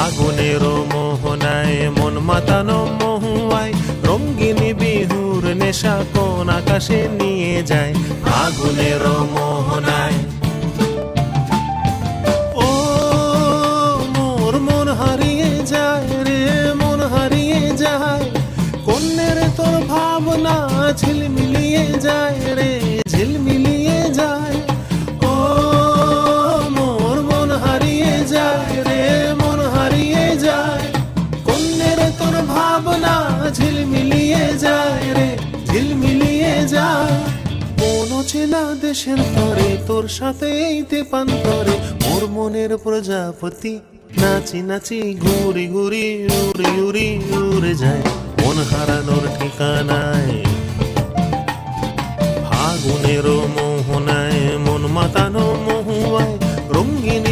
আগুনের মোহনায় মন মাতানো মহুয়ায় রঙিন বিহুর নেশা কোন আকাশে নিয়ে যায় আগুনের মোহনায়। ও মোর মন হারিয়ে যায় রে মন হারিয়ে যায় কন্যের তোর ভাবনা ঝিলমিলিয়ে যায় রে ঝিলমিলিয়ে যায়। ও মোর মন হারিয়ে যায় রে মন হারিয়ে যায় কন্যের তোর ভাবনা ঝিলমিলিয়ে যায় রে ঝিলমিলিয়ে যায়। কোন চেনা দেশের তরে তোর সাথে এইতে পান্তরে মোর মনের প্রজাপতি নাচি নাচি ঘুরি ঘুরি উড়ি উড়ি উড়ে যায় মন হারানোর ঠিকানায়। ফাগুনের মোহনায় মন মাতানো মহুয়ায় রঙিন